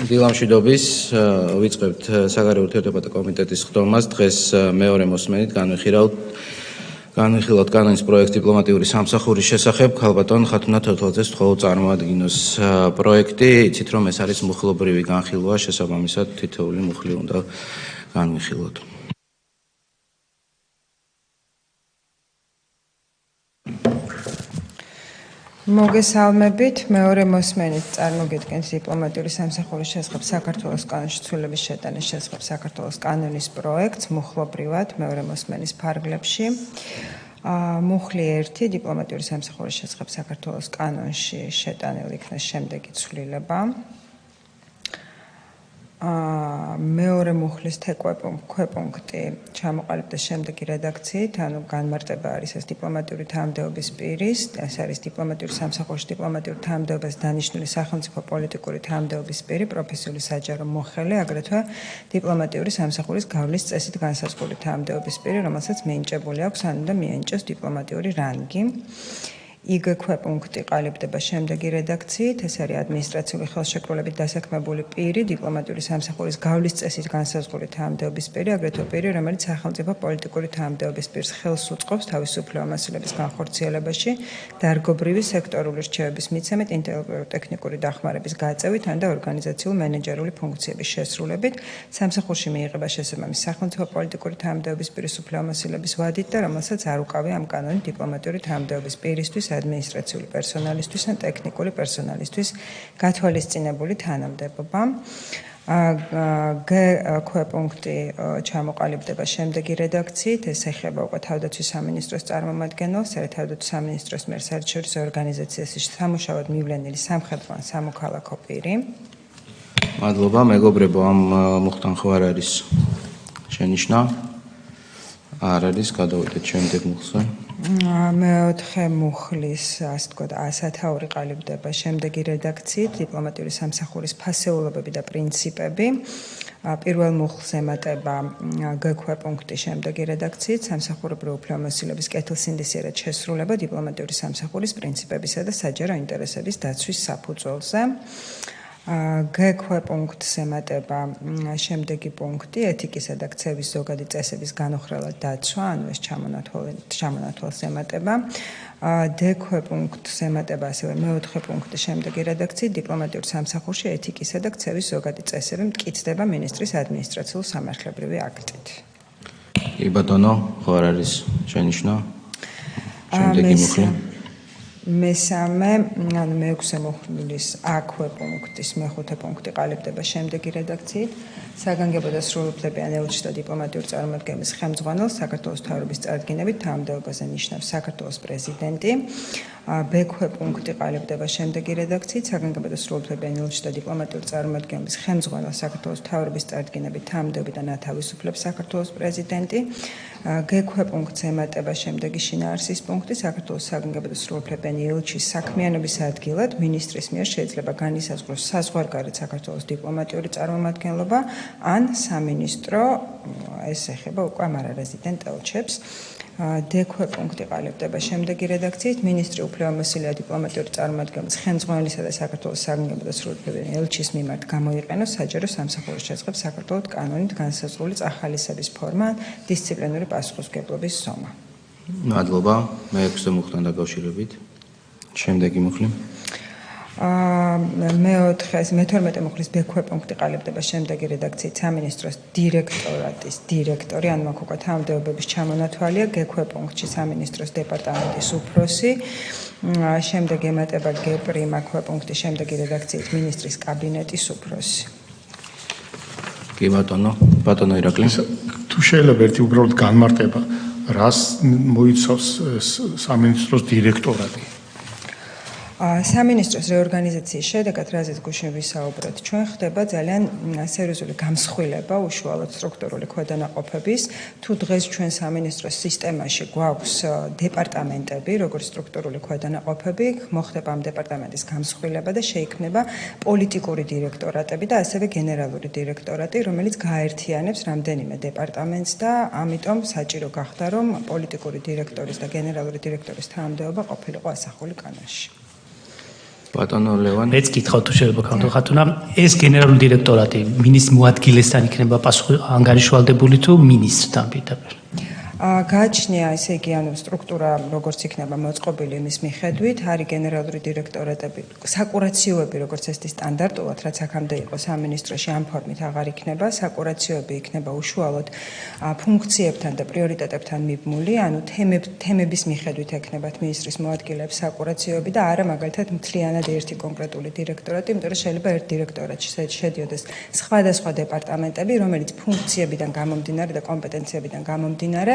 დილამშვიდობის ვიწყებთ საგარეო ურთიერთობათა კომიტეტის ხდომას. დღეს მეორე მოსმენით განვიხილოთ კანონის პროექტ დიპლომატიური სამსახურის შესახებ. ქალბატონ ხათუნა თოთოლაძეს ვთხოვ წარმოადგინოს პროექტი. იცით რომ ეს არის მუხლობრივი განხილვა, შესაბამისად თითოეული მუხლი უნდა განვიხილოთ. მოგესალმებით, მეორე მოსმენით წარმოგიდგენთ დიპლომატიური სამსახურის შესახებ საქართველოს კანონში ცვლილების შეტანის შესახებ საქართველოს კანონის პროექტს მუხლობრივად მეორე მოსმენის ფარგლებში. მუხლი 1 დიპლომატიური სამსახურის შესახებ საქართველოს კანონში შეტანილი იქნეს შემდეგი ცვლილება. მეორე მუხლის ქვეპუნქტი ჩამოყალიბდა შემდეგი რედაქციით, ანუ განმარტება არის ეს დიპლომატიური თანამდებობის პირის, ეს არის დიპლომატიური სამსახურში დიპლომატიური თანამდებობას დანიშნული სახელმწიფო პოლიტიკური თანამდებობის პირი, პროფესიული საჯარო მოხელე, აგრეთვე დიპლომატიური სამსახურის გავლის წესით განსაზღვრული თანამდებობის პირი, რომელსაც მინიჭებული აქვს ან უნდა მიენიჭოს დიპლომატიური რანგი. იგ ქვეპუნქტი ყალიბდება შემდეგი რედაქციით, ეს არის ადმინისტრაციული ხელშეკრულებით დასაქმებული პირი, დიპლომატიური სამსახურის გავლის წესით განსაზღვრული თანამდებობის პირი, აგრეთვე პირი, რომელიც სახელმწიფო პოლიტიკური თანამდებობის პირს ხელს უწყობს თავისუფლ მასალების განხორციელებაში, დარგობრივი სექტორული რჩევების მიცემით, ინტელექტუალურ-ტექნიკური დახმარების გაწევით ან და ორგანიზაციულ-მენეჯერული ფუნქციების შესრულებით, სამსახურში მიიღება შესაბამისი სახელმწიფო პოლიტიკური თანამდებობის პირის უფლებამოსილების ვადით და რომელსაც არ უკავია ამ კანონით დიპლომატიური თანამდებობის პირისთვის, ადმინისტრაციული პერსონალისთვის ან ტექნიკური პერსონალისთვის გათვალისწინებული თანამდებობა. გ ქვეპუნქტი ჩამოყალიბდება შემდეგი რედაქციით, ეს ეხება უკვე თავდაცვის სამინისტროს წარმომადგენელს, თავდაცვის სამინისტროს მიერ საერთაშორისო ორგანიზაციაში სამუშაოდ მივლენილი სამხედრო ან სამოქალაქო პირი. მადლობა, მეგობრებო, ამ მუხთან ხო არ არის შენიშვნა? არ არის, გადავიდეთ შემდეგ მუხლზე. მეოთხე მუხლის, ასე ვთქვათ, ასათაური ყალიბდება შემდეგი რედაქციით, დიპლომატიური სამსახურის ფასეულობები და პრინციპები. პირველ მუხლს ემატება გ ქვეპუნქტი შემდეგი რედაქციით, სამსახურებრივი უფლებამოსილების კეთილსინდისიერად შესრულება დიპლომატიური სამსახურის პრინციპებისა და საჯარო ინტერესების დაცვის საფუძველზე. გ ქვეპუნქტს ემატება შემდეგი პუნქტი, ეთიკისა და ქცევის ზოგადი წესების განუხრელად დაცვა, ანუ ეს ჩამონათვალს ემატება. დ ქვეპუნქტს ემატება ასევე მეოთხე პუნქტი შემდეგი რედაქციით, დიპლომატიურ სამსახურში ეთიკისა და ქცევის ზოგადი წესები მტკიცდება მინისტრის ადმინისტრაციულ-სამართლებრივი აქტით. კი ბატონო, ხო არ არის შენიშვნა? შემდეგი მუხლი. მესამე, ანუ მეექვსე მუხლის A ქვეპუნქტის მეხუთე პუნქტი ყალიბდება შემდეგი რედაქციით, საგანგებო და სრულუფლებიან ელჩს და დიპლომატიური წარმომადგენლის ხელმძღვანელს საქართველოს მთავრობის წარდგინებით თანამდებობაზე ნიშნავს საქართველოს პრეზიდენტი. B ქვეპუნქტი ყალიბდება შემდეგი რედაქციით, საგანგებო და სრულუფლებიან ელჩს და დიპლომატიური წარმომადგენლის ხელმძღვანელს საქართველოს მთავრობის წარდგინებით თანამდებობიდან ათავისუფლებს საქართველოს პრეზიდენტი. G ქვეპუნქტს ემატება შემდეგი შინაარსის პუნქტი, საქართველოს საგანგებო და სრულუფლებიანი ელჩის საქმიანობის ადგილად მინისტრის მიერ შეიძლება განისაზღვროს საზღვარგარეთ საქართველოს დიპლომატიური წარმომადგენლობა ან სამინისტრო, ეს ეხება უკვე ამ არარეზიდენტ ელჩებს. D ქვეპუნქტი ყალიბდება შემდეგი რედაქციით, მინისტრი უფლებამოსილია დიპლომატიური წარმომადგენლის ხელმძღვანელისა და საქართველოს საგანგებო და სრულუფლებიანი ელჩის მიმართ გამოიყენოს საჯარო სამსახურის შესახებ საქართველოს კანონით განსაზღვრული წახალისების ფორმა, დისციპლინური პასუხისმგებლობის ზომა. მადლობა, მეექვსე მუხთან დაკავშირებით. შემდეგი მუხლი. მე-12 მუხლის B ქვეპუნქტი ყალიბდება შემდეგი რედაქციით, სამინისტროს დირექტორატის დირექტორი, ანუ აქ უკვე თანამდებობების ჩამონათვალია, G ქვეპუნქტში სამინისტროს დეპარტამენტის უფროსი. შემდეგ ემატება G პრიმა ქვეპუნქტი შემდეგი რედაქციით, მინისტრის კაბინეტის უფროსი. კი ბატონო ირაკლი. თუ შეიძლება ერთი უბრალოდ განმარტება, რას მოიცავს სამინისტროს დირექტორატი? სამინისტროს რეორგანიზაციის შედეგად, რაზეც გუშინ ვისაუბრეთ, ჩვენ ხდება ძალიან სერიოზული გამსხვილება უშუალოდ სტრუქტურული ქვედანაყოფების. თუ დღეს ჩვენ სამინისტროს სისტემაში გვაქვს დეპარტამენტები, როგორც სტრუქტურული ქვედანაყოფები, მოხდება ამ დეპარტამენტის გამსხვილება და შეიქმნება პოლიტიკური დირექტორატები და ასევე გენერალური დირექტორატი, რომელიც გააერთიანებს რამდენიმე დეპარტამენტს და ამიტომ საჭირო გახდა, რომ პოლიტიკური დირექტორის და გენერალური დირექტორის თანამდებობა ყოფილიყო ასახული კანონში. ბატონო ლევან მეც გითხავ თუ შეიძლება ქართულ ხათუნა ეს გენერალური დირექტორატი მინისტრ მოადგილესთან იქნება პასუხი ანგარიშვალდებული თუ მინისტრთან პირდაპირ გააჩნია ესე იგი ანუ სტრუქტურა როგორც იქნება მოწყობილი იმის მიხედვით არის გენერალური დირექტორატები საკურაციოები როგორც ესეთი სტანდარტულად რაც აქამდე იყო სამინისტროში ამ ფორმით აღარ იქნება საკურაციოები იქნება უშუალოდ ფუნქციებთან და პრიორიტეტებთან მიბმული ანუ თემების მიხედვით ექნებათ მინისტრის მოადგილეებს საკურაციოები და არა მაგალითად მთლიანად ერთი კონკრეტული დირექტორატი იმიტომ რომ შეიძლება ერთ დირექტორატში შედიოდეს სხვადასხვა დეპარტამენტები რომელიც ფუნქციებიდან გამომდინარე და კომპეტენციებიდან გამომდინარე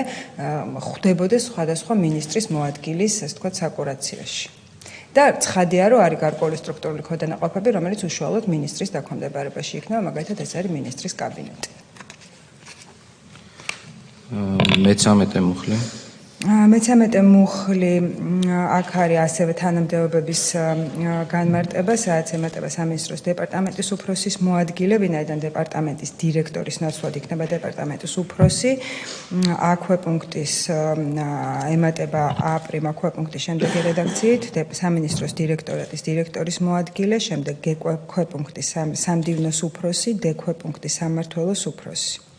ხდებოდეს სხვადასხვა მინისტრის მოადგილის, ასე ვთქვათ, საკურაციაში. და ცხადია, რომ არის გარკვეული სტრუქტურული ქოდანაყოფები, რომელიც უშუალოდ მინისტრის დაქვემდებარებაში იქნება, მაგალითად ეს არის მინისტრის კაბინეტი. მე-13 მუხლი. მე-13 მუხლი აქ არის ასევე თანამდებობების განმარტება, სადაც ემატება სამინისტროს დეპარტამენტის უფროსის მოადგილე, ვინაიდან დეპარტამენტის დირექტორის ნაცვლად იქნება დეპარტამენტის უფროსი. აქვე პუნქტის ემატება აპრიმ აქვე პუნქტის შემდეგი რედაქციით, სამინისტროს დირექტორატის დირექტორის მოადგილე, შემდეგ გქვე პუნქტის სამდივნოს უფროსი, დქვე პუნქტის სამმართველოს უფროსი.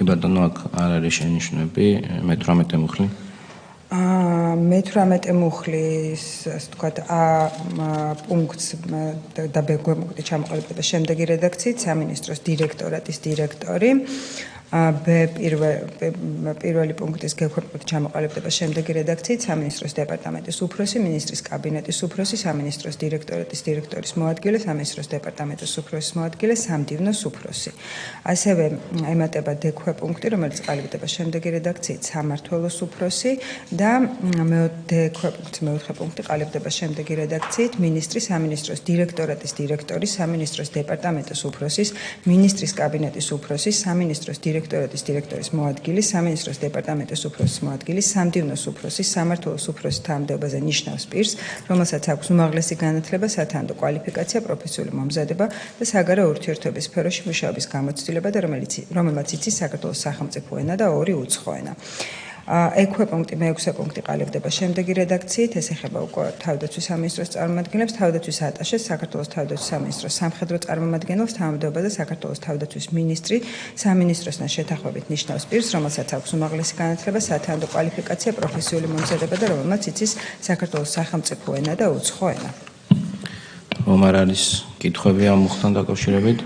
ბატონო აქ არ არის შენიშვნები მე-18 მუხლი მე-18 მუხლის ასე ვთქვათ პუნქტს და ბ პუნქტი ჩამოყალიბდება შემდეგი რედაქციით სამინისტროს დირექტორატის დირექტორი პირველი პუნქტის გექვეყნებით ჩამოყალიბდება შემდეგი რედაქციით სამინისტროს დეპარტამენტის უფროსი მინისტრის კაბინეტის უფროსი სამინისტროს დირექტორატის დირექტორის მოადგილე სამინისტროს დეპარტამენტის უფროსის მოადგილე სამდივნოს უფროსი ასევე ემატება დქვე პუნქტი რომელიც ყალიბდება შემდეგი რედაქციით სამმართველოს უფროსი და დქვე პუნქტის მეოთხე პუნქტი ყალიბდება შემდეგი რედაქციით მინისტრის სამინისტროს დირექტორატის დირექტორის სამინისტროს დეპარტამენტის უფროსის მინისტრის კაბინეტის უფროსის სამინისტროს დირექტორატის დირექტორის მოადგილის, სამინისტროს დეპარტამენტის უფროსის მოადგილის, სამდივნოს უფროსის, სამმართველოს უფროსის თანამდებობაზე ნიშნავს პირს, რომელსაც აქვს უმაღლესი განათლება, სათანადო კვალიფიკაცია, პროფესიული მომზადება და საგარეო ურთიერთობების სფეროში მუშაობის გამოცდილება და რომელმაც იცის საქართველოს სახელმწიფო ენა და ორი უცხო ენა. ექვე პუნქტი, მე-6 პუნქტი ყალიბდება შემდეგი რედაქციით, ეს ეხება უკვე თავდაცვის სამინისტროს წარმომადგენლებს, თავდაცვის ატაშეს, საქართველოს თავდაცვის სამინისტროს სამხედრო წარმომადგენლებს, თანამდებობაზე საქართველოს თავდაცვის მინისტრი, სამინისტროსთან შეთანხმებით ნიშნავს პირს, რომელსაც აქვს უმაღლესი განათლება, სათანადო კვალიფიკაცია, პროფესიული მომზადება და რომელმაც იცის საქართველოს სახელმწიფო ენა და უცხო ენა. რომარ არის კითხვები ამ მუხლთან დაკავშირებით?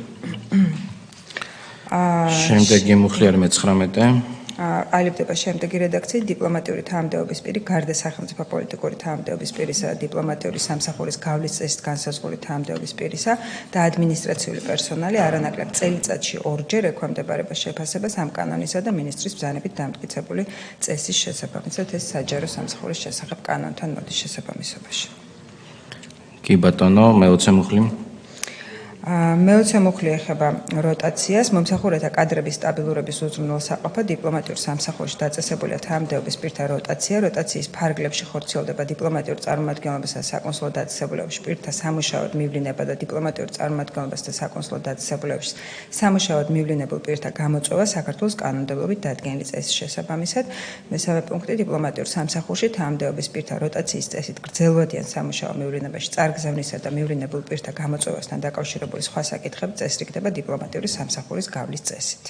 შემდეგი მუხლი არის მე-19 ყალიბდება შემდეგი რედაქციით დიპლომატიური თანამდებობის პირი გარდა სახელმწიფო პოლიტიკური თანამდებობის პირისა და დიპლომატიური სამსახურის გავლის წესით განსაზღვრული თანამდებობის პირისა და ადმინისტრაციული პერსონალი არანაკლებ წელიწადში ორჯერ ექვემდებარება შეფასებას ამ კანონისა და მინისტრის ბრძანებით დამტკიცებული წესის შესაბამისად ეს საჯარო სამსახურის შესახებ კანონთან მოდის შესაბამისობაში. კი ბატონო, მე-20 მუხლი მე-20 მუხლი ეხება როტაციას, მომსახურეთა კადრების სტაბილურობის უზრუნველსაყოფა, დიპლომატიურ სამსახურში დაწესებულია თანამდებობის პირთა როტაცია, როტაციის ფარგლებში ხორციელდება დიპლომატიურ წარმომადგენლობასა და საკონსულო დაწესებულებებში პირთა სამუშაოდ მივლინება და დიპლომატიურ წარმომადგენლობასა და საკონსულო დაწესებულებებში სამუშაოდ მივლინებულ პირთა გამოწვევა საქართველოს კანონმდებლობით დადგენილი წესის შესაბამისად. მე-3 პუნქტი დიპლომატიურ სამსახურში თანამდებობის პირთა როტაციის წესით გრძელვადიან სამუშაო მივლინებაში წარგზავნისა და მივლინებულ პირთა გამოწვევასთან დაკავშირებული სხვა საკითხები წესრიგდება დიპლომატიური სამსახურის გავლის წესით.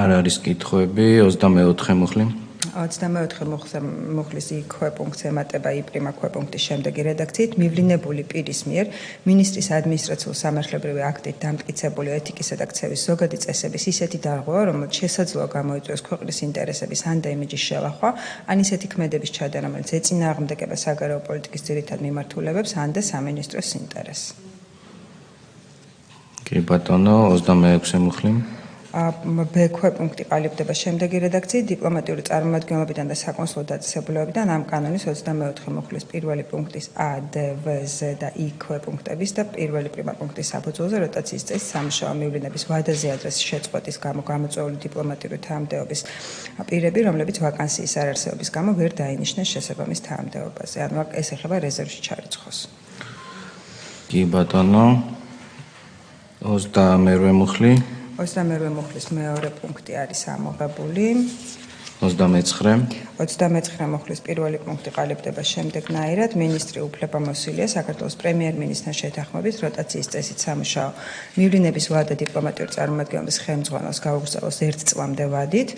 არ არის კითხვები 24 მუხლი 24 მუხლის იქვე პუნქტს ემატება იპრიმა ქვე პუნქტის შემდეგი რედაქციით მივლინებული პირის მიერ მინისტრის ადმინისტრაციულ-სამართლებრივი აქტით დამტკიცებული ეთიკისა და ქცევის ზოგადი წესების ისეთი დარღვევა, რომელიც შესაძლოა გამოიწვიოს ქვეყნის ინტერესების ან და იმიჯის შელახვა, ან ისეთი ქმედების ჩადენა, რომელიც ეწინააღმდეგება საგარეო პოლიტიკის ძირითად მიმართულებებს ან და სამინისტროს ინტერესს. კი ბატონო, 26 მუხლი ბ-ქვე პუნქტი ყალიბდება შემდეგი რედაქციით დიპლომატიური წარმომადგენლობიდან და საკონსულო დაწესებულებებიდან ამ კანონის 24 მუხლის პირველი პუნქტის A, D, V, Z და I ქვე პუნქტების და პირველი პრიმა პუნქტის საფუძველზე როტაციის წესით სამუშაო მივლინების ვადაზე ადრესის შეწყვეტის გამო გამოწვეული დიპლომატიური თანამდებობის პირები, რომლებიც ვაკანსიის არარსებობის გამო ვერ დაინიშნეს შესაბამის თანამდებობაზე. ანუ ეს ეხება რეზერვში ჩარიცხვას. კი ბატონო, 28 მუხლი 28 მუხლის მეორე პუნქტი არის ამოღებული. 29 29 მუხლის პირველი პუნქტი ყალიბდება შემდეგნაირად. მინისტრი უფლებამოსილია საქართველოს პრემიერ-მინისტრთან შეთანხმებით როტაციის წესით სამუშაო მივლინების ვადა დიპლომატიური წარმომადგენლობის ხელმძღვანელს გაუგრძელოს 1 წლამდე ვადით.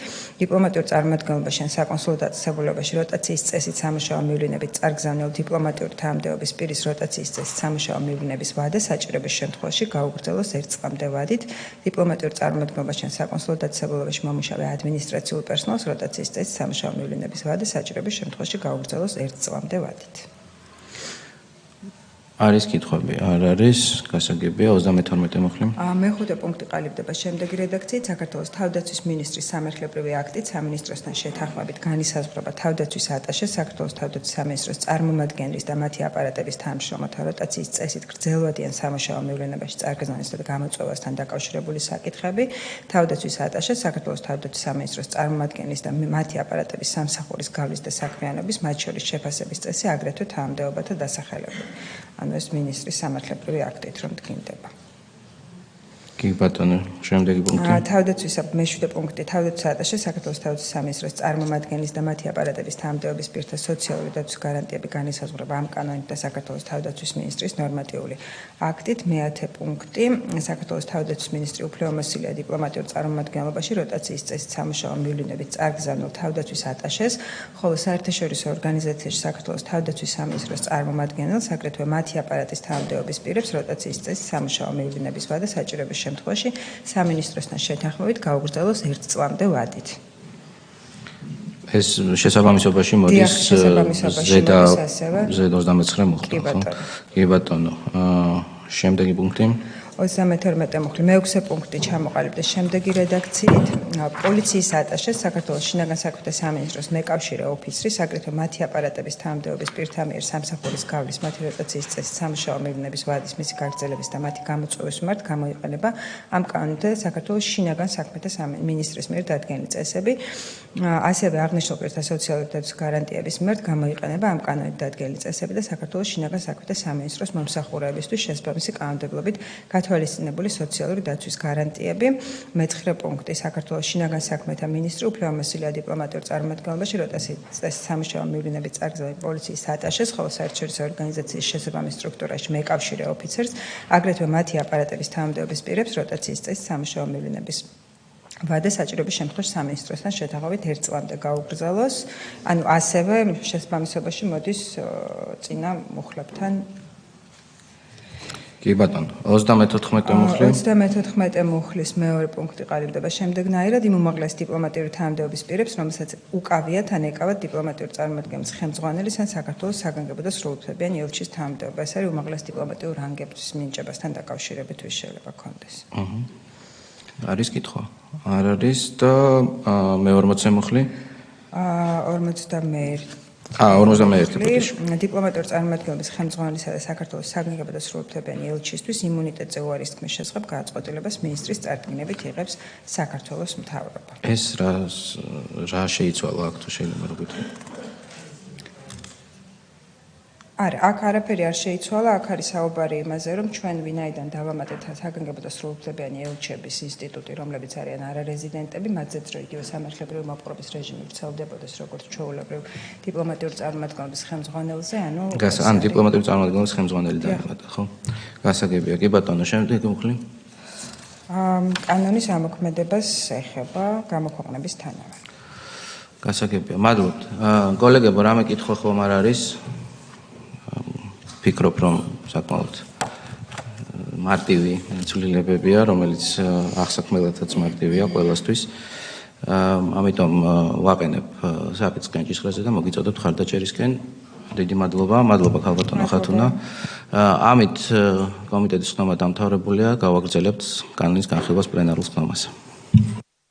დიპლომატიურ წარმომადგენლობაში ან საკონსულტაციებულობაში როტაციის წესით სამუშაო მივლინებით წარგზავნილ დიპლომატიური თანამდებობის პირის როტაციის წესით სამუშაო მივლინების ვადა საჭიროების შემთხვევაში გაუგრძელოს 1 წლამდე ვადით. დიპლომატიურ წარმომადგენლობაში ან საკონსულტაციებულობაში მომუშავე ადმინისტრაციულ პერსონალს როტაციის წესით სამუშაო მივლინების ვადა საჭიროების შემთხვევაში გაუგრძელოს 1 წლამდე ვადით. არის კითხვები? არ არის. გასაგებია 32 მუხლი. მეხუთე პუნქტი ყალიბდება შემდეგი რედაქციით. საქართველოს თავდაცვის მინისტრის სამართლებრივი აქტით სამინისტროსთან შეთანხმებით განისაზღვრება თავდაცვის ატაშეს საქართველოს თავდაცვის სამინისტროს წარმომადგენლის და მათი აპარატების თანამშრომელთა როტაციის წესით გრძელვადიან სამუშაო მივლინებაში წარგზავნის და გამოწვევასთან დაკავშირებული საკითხები. თავდაცვის ატაშეს საქართველოს თავდაცვის სამინისტროს წარმომადგენლის და მათი აპარატების სამსახურის გავლის და საქმიანობის, მათ შორის შეფასების წესი, აგრეთვე თანამდებობათა დასახელება. ეს მინისტრის სამართლებრივი აქტით რომ დგინდება. კი ბატონო, შემდეგი პუნქტი. თავდაცვისა მე-7 პუნქტი თავდაცვის ატაშეს საქართველოს თავდაცვის სამინისტროს წარმომადგენლის და მათი აპარატების თანამდებობის პირთა სოციალური დაცვის გარანტიები განისაზღვრება ამ კანონით და საქართველოს თავდაცვის მინისტრის ნორმატიული აქტით. მე-10 პუნქტი საქართველოს თავდაცვის მინისტრი უფლებამოსილია დიპლომატიურ წარმომადგენლობაში როტაციის წესით სამუშაო მივლინებით წარგზავნილ თავდაცვის ატაშეს, ხოლო საერთაშორისო ორგანიზაციაში საქართველოს თავდაცვის სამინისტროს წარმომადგენელს, აგრეთვე მათი აპარატის თანამდებობის პირებს როტაციის წესით სამუშაო მივლინების ვადა საჭიროების შემთხვევაში სამინისტროსთან შეთანხმებით გაუგრძელოს 1 წლამდე ვადით. ეს შესაბამისობაში მოდის ზედა 29 მუხლი, ხო? კი ბატონო. შემდეგი პუნქტი. 32 მუხლი მე-6 პუნქტი ჩამოყალიბდეს შემდეგი რედაქციით. პოლიციის ატაშეს საქართველოს შინაგან საქმეთა სამინისტროს მეკავშირე ოფიცრის, აგრეთვე მათი აპარატების თანამდებობის პირთა მიერ სამსახურის გავლის, მათი როტაციის წესით სამუშაო მივლინების ვადის, მისი გაგრძელების და მათი გამოწვევის მიმართ გამოიყენება ამ კანონით და საქართველოს შინაგან საქმეთა მინისტრის მიერ დადგენილი წესები. ასევე აღნიშნულ პირთა სოციალური დაცვის გარანტიების მიმართ გამოიყენება ამ კანონით დადგენილი წესები და საქართველოს შინაგან საქმეთა სამინისტროს მომსახურეებისთვის შესაბამისი კანონმდებლობით გათვალისწინებული სოციალური დაცვის გარანტიები. მე-9 პუნქტი საქართველოს შინაგან საქმეთა მინისტრი უფლებამოსილია დიპლომატიურ წარმომადგენლობაში როტაციის წესით სამუშაო მივლინებით წარგზავნილ პოლიციის ატაშეს, ხოლო საერთაშორისო ორგანიზაციის შესაბამის სტრუქტურაში მეკავშირე ოფიცერს, აგრეთვე მათი აპარატების თანამდებობის პირებს როტაციის წესით სამუშაო მივლინების ვადა საჭიროების შემთხვევაში სამინისტროსთან შეთანხმებით 1 წლამდე გაუგრძელოს. ანუ ასევე შესაბამისობაში მოდის წინა მუხლებთან. კი ბატონო, 34 მუხლი. 34 მუხლის მეორე პუნქტი ყალიბდება შემდეგნაირად. იმ უმაღლეს დიპლომატიური თანამდებობის პირებს, რომელსაც უკავიათ ან ეკავათ დიპლომატიური წარმომადგენლის ხელმძღვანელის ან საქართველოს საგანგებო და სრულუფლებიანი ელჩის თანამდებობა. ეს არის უმაღლეს დიპლომატიურ რანგების მინიჭებასთან დაკავშირებით ვის შეიძლება ქონდეს. არის კითხვა? არ არის და მე-40 მუხლი. 41 დიპლომატიური წარმომადგენლობის ხელმძღვანელისა და საქართველოს საგანგებო და სრულუფლებიანი ელჩისთვის იმუნიტეტზე უარის თქმის შესახებ გადაწყვეტილებას მინისტრის წარდგინებით იღებს საქართველოს მთავრობა. ეს რა შეიცვალა აქ თუ შეიძლება რა გითხრა? არა, აქ არაფერი არ შეიცვალა, აქ არის საუბარი იმაზე, რომ ჩვენ ვინაიდან დავამატეთ საგანგებო და სრულუფლებიანი ელჩების ინსტიტუტი, რომლებიც არიან არარეზიდენტები, მათზეც რო იგივე სამართლებრივი მოპყრობის რეჟიმი ვრცელდებოდეს როგორც ჩვეულებრივ დიპლომატიური წარმომადგენლობის ხელმძღვანელზე, ან დიპლომატიური წარმომადგენლობის ხელმძღვანელი დაემატა, ხო? გასაგებია. კი ბატონო, შემდეგი მუხლი. კანონის ამოქმედებას ეხება გამოქვეყნების თანავარ. გასაგებია. მადლობთ. კოლეგებო, რამე კითხვა ხომ არ არის? ფიქრობ, რომ საკმაოდ მარტივი ცვლილებებია, რომელიც აღსაქმელათაც მარტივია ყველასთვის. ამიტომ ვაყენებ საფიც კენჭისყრაზე და მოგიწოდებთ ხარდაჭერისკენ. დიდი მადლობა, მადლობა ქალბატონო ხათუნა. ამით კომიტეტის ხდომა დამთავრებულია, გავაგრძელებთ კანონის განხილვას პლენარულ ხდომაზე.